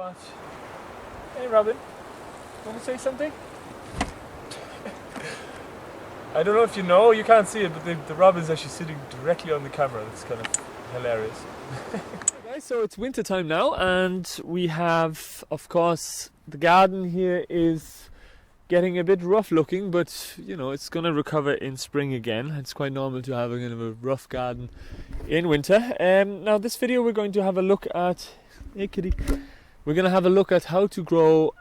But, hey Robin, want to say something? I don't know if you know, you can't see it, but the robin's actually sitting directly on the camera. It's kind of hilarious. Okay, guys, so it's winter time now, and we have, of course, the garden here is getting a bit rough looking, but you know, it's going to recover in spring again. It's quite normal to have a kind of a rough garden in winter. Now this video we're going to have a look at, hey kitty, we're going to have a look at how to grow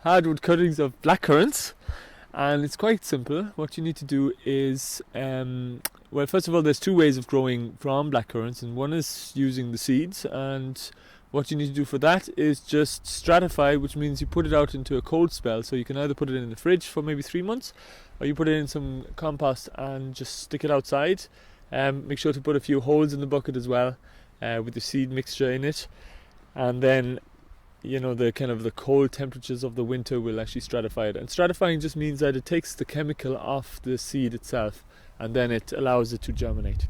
hardwood cuttings of blackcurrants. And it's quite simple. What you need to do is, well, first of all, there's two ways of growing from blackcurrants, and one is using the seeds, and what you need to do for that is just stratify, which means you put it out into a cold spell. So you can either put it in the fridge for maybe 3 months, or you put it in some compost and just stick it outside. Make sure to put a few holes in the bucket as well, with the seed mixture in it, and then you know, the kind of the cold temperatures of the winter will actually stratify it. And stratifying just means that it takes the chemical off the seed itself, and then it allows it to germinate.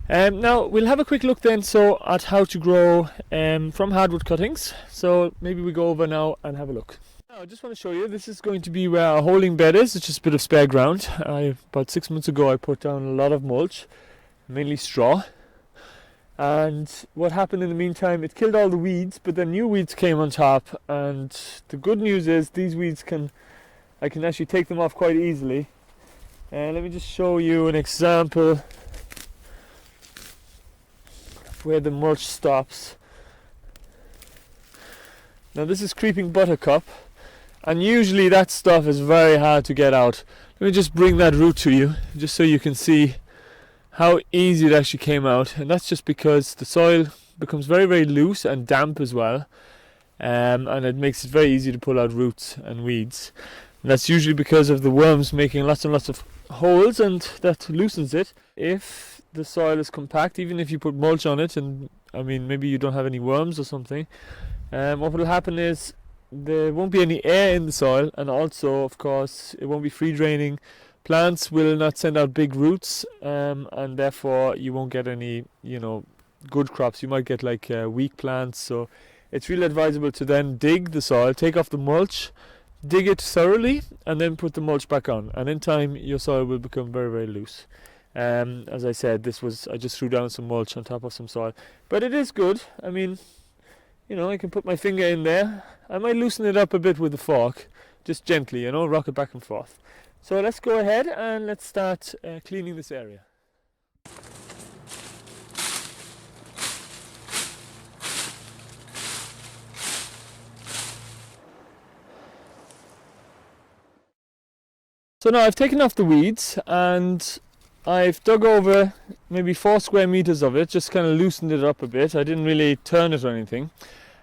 Now we'll have a quick look then at how to grow from hardwood cuttings. So maybe we go over now and have a look. Now I just want to show you, this is going to be where our holding bed is. It's just a bit of spare ground. About 6 months ago I put down a lot of mulch, mainly straw. And what happened in the meantime, it killed all the weeds, but then new weeds came on top, and the good news is these weeds I can actually take them off quite easily. And let me just show you an example of where the mulch stops. Now this is creeping buttercup, and usually that stuff is very hard to get out. Let me just bring that root to you, just so you can see how easy it actually came out. And that's just because the soil becomes very, very loose and damp as well, and it makes it very easy to pull out roots and weeds. And that's usually because of the worms making lots and lots of holes, and that loosens it. If the soil is compact, even if you put mulch on it, and I mean maybe you don't have any worms or something, what will happen is there won't be any air in the soil, and also of course it won't be free draining. Plants will not send out big roots, and therefore you won't get any, you know, good crops. You might get like weak plants. So it's really advisable to then dig the soil, take off the mulch, dig it thoroughly, and then put the mulch back on. And in time, your soil will become very, very loose. As I said, I just threw down some mulch on top of some soil, but it is good. I mean, you know, I can put my finger in there. I might loosen it up a bit with a fork, just gently, you know, rock it back and forth. So let's go ahead and let's start cleaning this area. So now I've taken off the weeds, and I've dug over maybe 4 square meters of it, just kind of loosened it up a bit. I didn't really turn it or anything.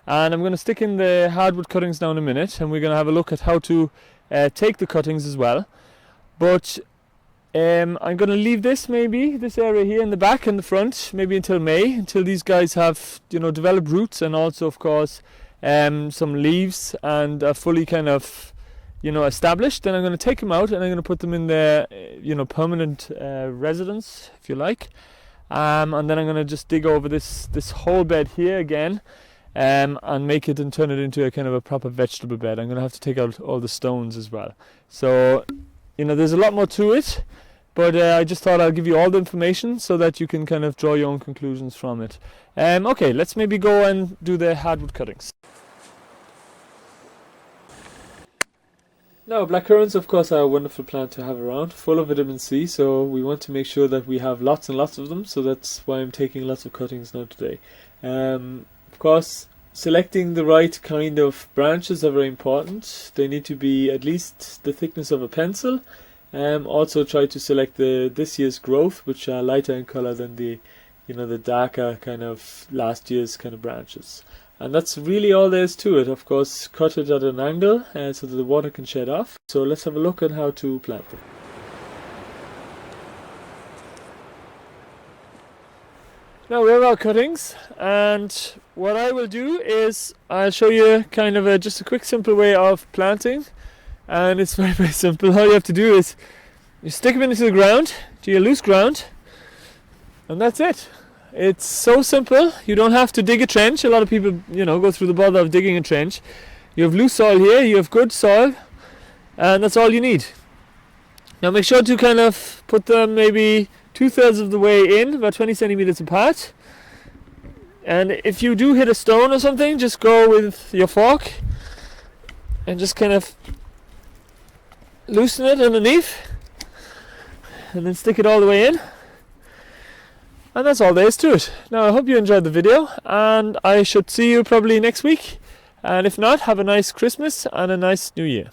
And I'm going to stick in the hardwood cuttings now in a minute, and we're going to have a look at how to take the cuttings as well. But I'm going to leave this area here in the back and the front, maybe until May, until these guys have, you know, developed roots, and also of course some leaves, and are fully kind of, you know, established. Then I'm going to take them out, and I'm going to put them in their, you know, permanent residence, if you like. And then I'm going to just dig over this whole bed here again, and make it and turn it into a kind of a proper vegetable bed. I'm going to have to take out all the stones as well. So, you know, there's a lot more to it, but I just thought I'll give you all the information so that you can kind of draw your own conclusions from it. Okay, let's maybe go and do the hardwood cuttings. Now, blackcurrants, of course, are a wonderful plant to have around, full of vitamin C, so we want to make sure that we have lots and lots of them, so that's why I'm taking lots of cuttings now today. Of course, selecting the right kind of branches are very important. They need to be at least the thickness of a pencil. Also try to select this year's growth, which are lighter in color than the darker kind of last year's kind of branches. And that's really all there is to it. Of course, cut it at an angle so that the water can shed off. So let's have a look at how to plant them. Now we have our cuttings, and what I will do is I'll show you kind of just a quick simple way of planting, and it's very, very simple. All you have to do is you stick them into the ground, to your loose ground, and that's it. It's so simple. You don't have to dig a trench. A lot of people, go through the bother of digging a trench. You have loose soil here, you have good soil, and that's all you need. Now make sure to kind of put them maybe 2/3 of the way in, about 20 centimeters apart. And if you do hit a stone or something, just go with your fork and just kind of loosen it underneath, and then stick it all the way in. And that's all there is to it. Now I hope you enjoyed the video, and I should see you probably next week. And if not, have a nice Christmas and a nice New Year.